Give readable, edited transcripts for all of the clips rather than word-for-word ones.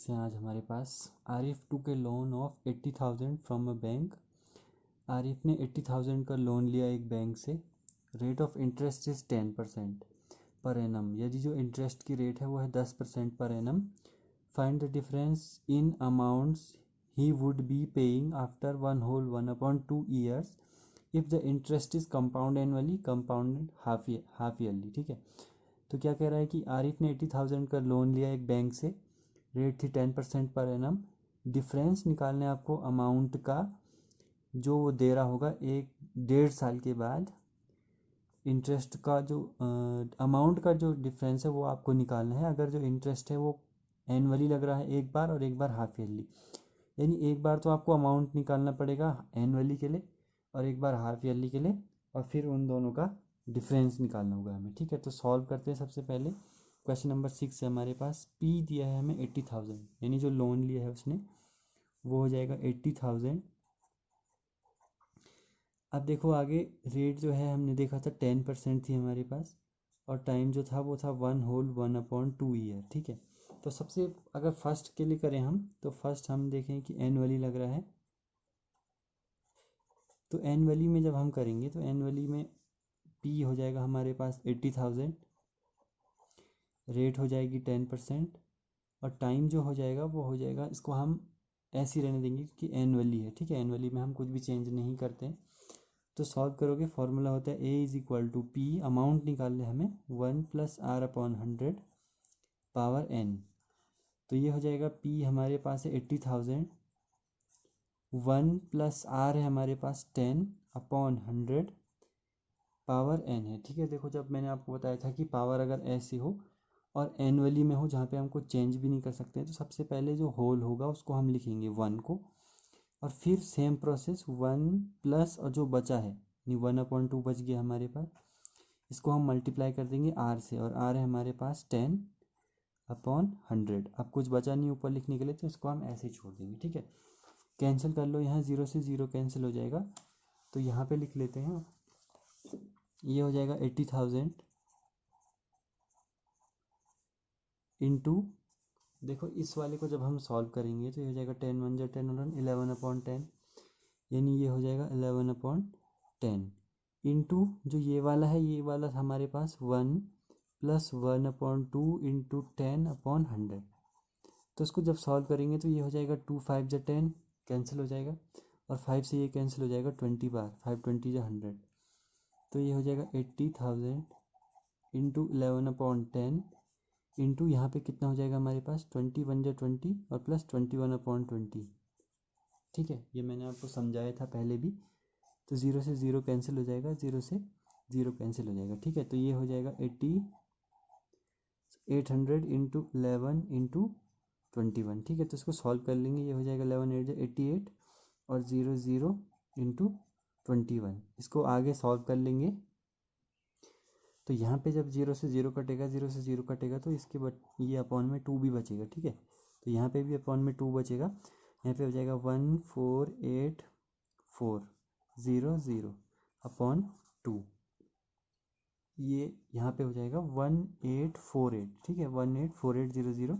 6 है आज हमारे पास। Arif took a loan of 80,000 from a bank. Arif ने 80,000 का लोन लिया एक बैंक से। Rate of interest is 10% per annum. यदि जो इंटरेस्ट की रेट है वो है 10% per annum. Find the difference in amounts he would be paying after 1/2 years if the interest is compound annually compounded half yearly. ठीक है, तो क्या कह रहा है कि आरिफ ने 80,000 का लोन लिया एक बैंक से, रेट थी 10% पर एनम। डिफरेंस निकालने आपको अमाउंट का जो वो दे रहा होगा 1.5 साल के बाद। इंटरेस्ट का जो अमाउंट का जो डिफरेंस है वो आपको निकालना है। अगर जो इंटरेस्ट है वो एनुअली लग रहा है एक बार और एक बार हाफ ईयरली, यानी एक बार तो आपको अमाउंट निकालना पड़ेगा एनुअली के लिए और एक बार हाफ ईयरली के लिए, और फिर उन दोनों का डिफरेंस निकालना होगा हमें। ठीक है, तो सॉल्व करते हैं। सबसे पहले क्वेश्चन नंबर 6 है हमारे पास। पी दिया है हमें 80,000, यानी जो लोन लिया है उसने वो हो जाएगा 80,000। अब देखो आगे रेट जो है हमने देखा था 10% थी हमारे पास, और टाइम जो था वो था 1/2 ईयर। ठीक है, तो सबसे अगर फर्स्ट के लिए करें हम, तो फर्स्ट हम देखें कि एनुअली लग रहा है। तो एनुअली में जब हम करेंगे तो एनुअली में पी हो जाएगा हमारे पास 80,000, रेट हो जाएगी 10%, और टाइम जो हो जाएगा वो हो जाएगा, इसको हम ऐसे ही रहने देंगे क्योंकि एनुअली है। ठीक है, एनुअली में हम कुछ भी चेंज नहीं करते हैं। तो सॉल्व करोगे, फॉर्मूला होता है A is equal to P, amount निकालने हमें 1+r/100 पावर n। तो ये हो जाएगा पी हमारे पास है 80,000, 1+r है हमारे पास 10/100 पावर n है। ठीक है, देखो जब मैंने आपको बताया था कि पावर अगर ऐसी हो और एनुअली में हो जहाँ पे हमको चेंज भी नहीं कर सकते हैं, तो सबसे पहले जो होल होगा उसको हम लिखेंगे 1 को, और फिर सेम प्रोसेस 1 प्लस और जो बचा है यानी 1/2 बच गया हमारे पास, इसको हम मल्टीप्लाई कर देंगे r से, और r है हमारे पास 10/100। अब कुछ बचा नहीं ऊपर लिखने के लिए, तो इसको हम ऐसे ही छोड़ देंगे। ठीक है, कैंसिल कर लो, यहाँ 0 से 0 कैंसिल हो जाएगा, तो यहाँ पे लिख लेते हैं। ये हो जाएगा 80,000 इंटू, देखो इस वाले को जब हम सॉल्व करेंगे तो ये हो जाएगा 10 1 10 और 11/10, यानी ये हो जाएगा 11/10 इंटू जो ये वाला है, ये वाला हमारे पास 1+1/2 इंटू 10/100। तो इसको जब सॉल्व करेंगे तो ये हो जाएगा 2 5 जा 10 कैंसिल हो जाएगा, और 5 से ये कैंसिल हो जाएगा 20 बार, 5 20 जा 100। तो ये हो जाएगा 80,000 इंटू 11/10 इंटू यहाँ पे कितना हो जाएगा हमारे पास 21 जा 20 और प्लस 21/20। ठीक है, ये मैंने आपको समझाया था पहले भी। तो 0 से 0 कैंसिल हो जाएगा, 0 से 0 कैंसिल हो जाएगा। ठीक है, तो ये हो जाएगा 800 इंटू 11 इंटू 21। ठीक है, तो इसको सॉल्व कर लेंगे, ये हो जाएगा 11 8 88 और 0 0 इंटू 21। इसको आगे सॉल्व कर लेंगे, तो यहाँ पे जब 0 से 0 कटेगा, 0 से 0 कटेगा, तो इसके ये अपॉन में 2 भी बचेगा। ठीक है, तो यहाँ पे भी अपॉन में 2 बचेगा, यहाँ पे हो जाएगा 14840/2। ये यहाँ पे हो जाएगा 1848। ठीक है, 184800,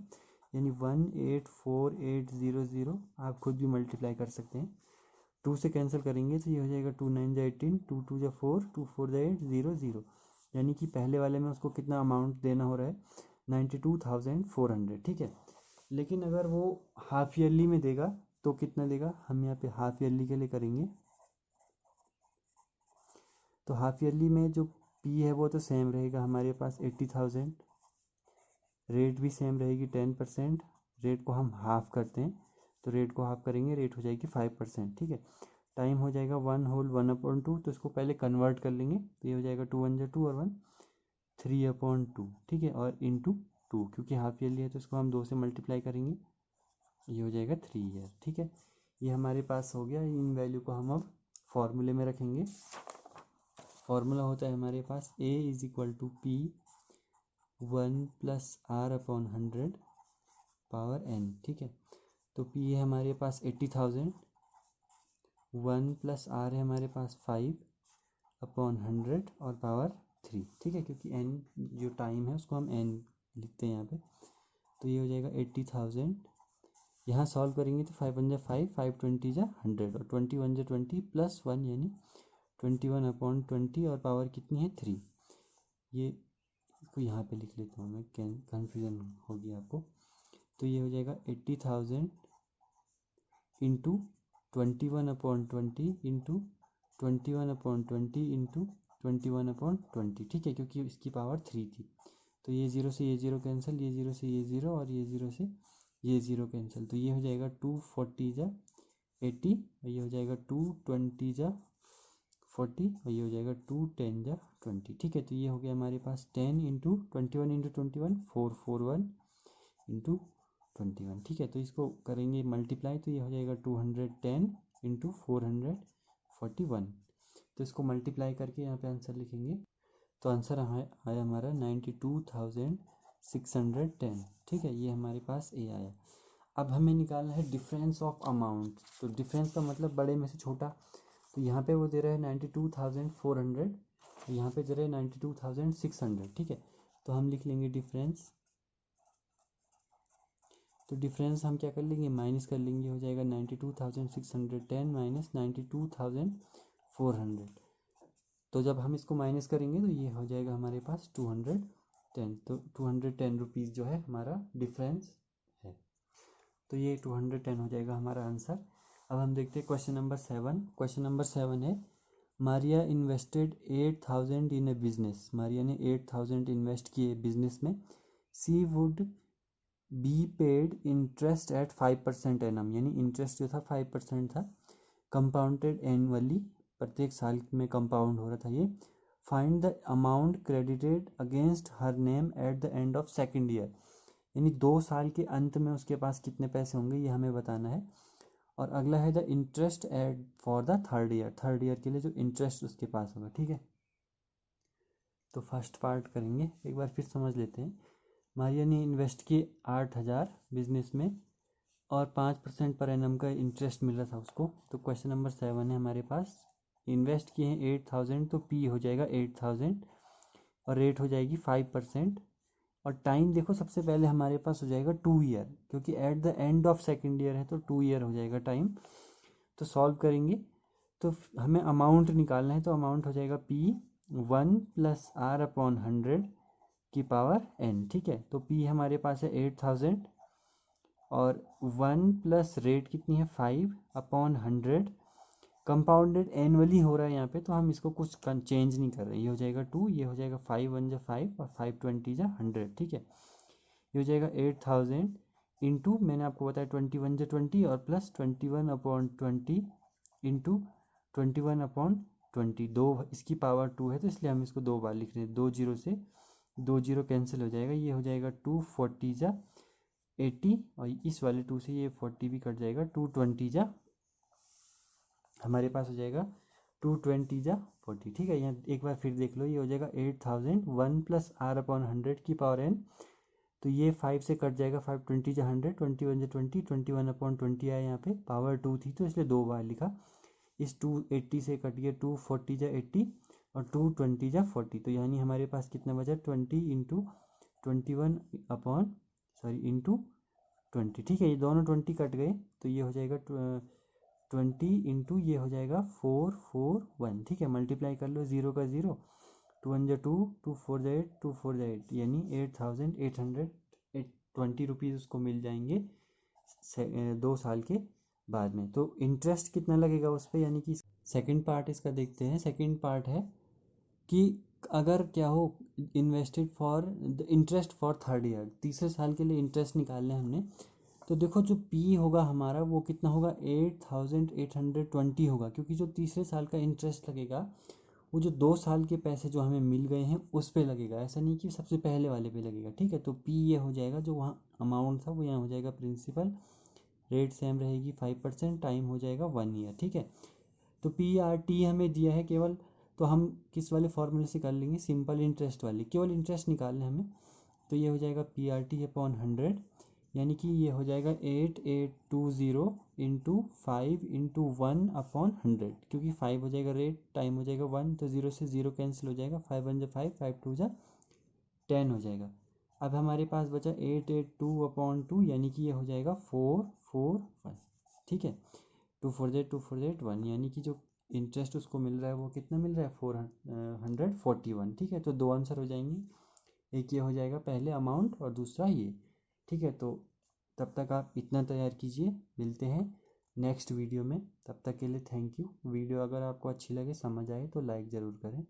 यानी 184800 आप खुद भी मल्टीप्लाई कर सकते हैं। 2 से कैंसिल करेंगे तो ये हो जाएगा 2 9 जा 18, 2 2 जा 4, 2 4 जा 8 0 0, यानी कि पहले वाले में उसको कितना अमाउंट देना हो रहा है 92,400। ठीक है, लेकिन अगर वो हाफ ईयरली में देगा तो कितना देगा, हम यहाँ पे हाफ ईयरली के लिए करेंगे। तो हाफ ईयरली में जो पी है वो तो सेम रहेगा हमारे पास 80,000, रेट भी सेम रहेगी 10%। रेट को हम हाफ करते हैं, तो रेट को हाफ करेंगे, रेट हो जाएगी 5%। ठीक है, टाइम हो जाएगा 1/2, तो इसको पहले कन्वर्ट कर लेंगे, तो ये हो जाएगा 2 1 जा 2 और 1 3/2। ठीक है, और इंटू 2, क्योंकि हाफ ईयरली है तो इसको हम 2 से मल्टीप्लाई करेंगे, ये हो जाएगा 3 ईयर। ठीक है, ये हमारे पास हो गया। इन वैल्यू को हम अब फॉर्मूले में रखेंगे। फॉर्मूला होता है हमारे पास A is equal to P 1+r/100 power n। ठीक है, तो पी है हमारे पास 80,000, 1+r है हमारे पास 5/100 और पावर 3। ठीक है, क्योंकि n जो टाइम है उसको हम n लिखते हैं यहाँ पे। तो ये हो जाएगा 80,000 यहाँ सॉल्व करेंगे तो 5 वन जा 5, 5 20 जा 100 और 20 वन जा 20 प्लस 1 यानी 21/20 और पावर कितनी है 3। ये इसको यहाँ पे लिख लेता हूँ मैं, कन्फ्यूजन होगी आपको। तो ये हो जाएगा 80,000 इंटू 21/20 इंटू 21/20 इंटू 21/20, ठीक है, क्योंकि इसकी पावर 3 थी। तो ये ज़ीरो से ये ज़ीरो कैंसिल, ये ज़ीरो से ये ज़ीरो और ये ज़ीरो से ये ज़ीरो कैंसिल। तो ये हो जाएगा 240 जा 80 और ये हो जाएगा 220 जा 40 और ये हो जाएगा 210 जा 20, ठीक है। तो ये हो गया हमारे पास 10 इंटू 21 इंटू 21 441 इंटू 21, ठीक है। तो इसको करेंगे मल्टीप्लाई तो ये हो जाएगा 210 इंटू 441। तो इसको मल्टीप्लाई करके यहाँ पे आंसर लिखेंगे तो आंसर आया हमारा 92,610, ठीक है। ये हमारे पास ए आया। अब हमें निकालना है डिफरेंस ऑफ अमाउंट। तो डिफरेंस का मतलब बड़े में से छोटा। तो यहाँ पे वो दे रहा है 92,400, यहाँ पे दे रहा है 92,600, ठीक है। तो हम लिख लेंगे डिफरेंस। तो डिफरेंस हम क्या कर लेंगे, माइनस कर लेंगे, हो जाएगा 92,610 माइनस 92,400। तो जब हम इसको माइनस करेंगे तो ये हो जाएगा हमारे पास 210। तो 210 रुपीज़ जो है हमारा डिफरेंस है। तो ये 210 हो जाएगा हमारा आंसर। अब हम देखते हैं क्वेश्चन नंबर 7। क्वेश्चन नंबर 7 है, Maria invested 8,000 in a business. Maria ने 8,000 इन्वेस्ट किए बिजनेस में। She would be paid interest at 5% annum, यानी इंटरेस्ट जो था 5% था, कंपाउंडेड एनुअली, प्रत्येक साल में कंपाउंड हो रहा था ये। Find the amount credited against her name at the end of second year, यानी 2 साल के अंत में उसके पास कितने पैसे होंगे ये हमें बताना है। और अगला है the interest add for the third year, third year के लिए जो इंटरेस्ट उसके पास होगा, ठीक है। तो फर्स्ट पार्ट करेंगे, एक बार फिर समझ लेते हैं। मारिया ने इन्वेस्ट किए 8,000 बिजनेस में और 5% पर एनम का इंटरेस्ट मिल रहा था उसको। तो क्वेश्चन नंबर 7 है हमारे पास, इन्वेस्ट किए हैं 8,000 तो पी हो जाएगा 8,000 और रेट हो जाएगी 5%। और टाइम देखो सबसे पहले हमारे पास हो जाएगा 2 ईयर, क्योंकि at the end of second year है तो 2 ईयर हो जाएगा टाइम। तो सॉल्व करेंगे तो हमें अमाउंट निकालना है। तो अमाउंट हो जाएगा P 1 प्लस R अपॉन 100 की पावर n, ठीक है। तो P हमारे पास है 8,000 और 1 प्लस रेट कितनी है 5 अपॉन 100, कंपाउंडेड एनुअली हो रहा है यहाँ पे, तो हम इसको कुछ चेंज नहीं कर रहे। ये हो जाएगा 2, ये हो जाएगा 5 1 जा 5 और 5 20 जा 100, ठीक है। ये हो जाएगा 8,000 इंटू मैंने आपको बताया 21 जा 20 और प्लस 21/20 इंटू 21/20, दो इसकी पावर 2 है तो इसलिए हम इसको 2 बार लिख रहे हैं। 2 जीरो से 2 जीरो कैंसिल हो जाएगा, ये हो जाएगा 240 जा 80 और इस वाले 2 से ये 40 भी कट जाएगा, 220 जा हमारे पास हो जाएगा 220 जा 40, ठीक है। यहाँ एक बार फिर देख लो, ये हो जाएगा 8,000 1 प्लस R अपॉन 100 की पावर n, तो ये 5 से कट जाएगा, 5 20 जा 100, 21 जा 20, 21/20 आया, यहाँ पे पावर 2 थी तो इसलिए 2 बार लिखा। इस 280 से कट गया 240 जा 80 और 220 जा 40, तो यानी हमारे पास कितना बचा 20 इंटू 21 इंटू 20, ठीक है। ये दोनों 20 कट गए तो ये हो जाएगा 20 इंटू ये हो जाएगा 441, ठीक है। मल्टीप्लाई कर लो, 0 का 0, 2 1 जा 2, 2 4 जा 8, 2 4 जा 8, यानी 8,820 रुपीज़ उसको मिल जाएंगे 2 साल के बाद में। तो इंटरेस्ट कितना लगेगा उस पर, यानी कि सेकंड पार्ट इसका देखते हैं। सेकंड पार्ट है कि अगर क्या हो invested for the interest for third year, तीसरे साल के लिए इंटरेस्ट निकालना है हमने। तो देखो जो P होगा हमारा वो कितना होगा 8,820 होगा, क्योंकि जो तीसरे साल का इंटरेस्ट लगेगा वो जो 2 साल के पैसे जो हमें मिल गए हैं उस पे लगेगा, ऐसा नहीं कि सबसे पहले वाले पे लगेगा, ठीक है। तो P ये हो जाएगा, जो वहाँ अमाउंट था वो यहाँ हो जाएगा प्रिंसिपल, रेट सेम रहेगी 5%, टाइम हो जाएगा 1 ईयर, ठीक है। तो PRT हमें दिया है केवल, तो हम किस वाले फॉर्मूले से कर लेंगे, सिंपल इंटरेस्ट वाले, केवल इंटरेस्ट निकालना है हमें। तो ये हो जाएगा PRT अपॉन 100, यानी कि ये हो जाएगा 8820 इंटू 5 इंटू 1 अपॉन 100, क्योंकि 5 हो जाएगा रेट, टाइम हो जाएगा 1, तो 0 से 0 कैंसिल हो जाएगा, 5 1 जा 5, 5 2 जा 10 हो जाएगा। अब हमारे पास बचा 882/2, यानी कि ये हो जाएगा 1, ठीक है। 2 4 8 यानी कि जो इंटरेस्ट उसको मिल रहा है वो कितना मिल रहा है 441, ठीक है। तो दो आंसर हो जाएंगे, एक ये हो जाएगा पहले अमाउंट और दूसरा ये, ठीक है। तो तब तक आप इतना तैयार कीजिए, मिलते हैं नेक्स्ट वीडियो में। तब तक के लिए थैंक यू। वीडियो अगर आपको अच्छी लगे, समझ आए तो लाइक ज़रूर करें।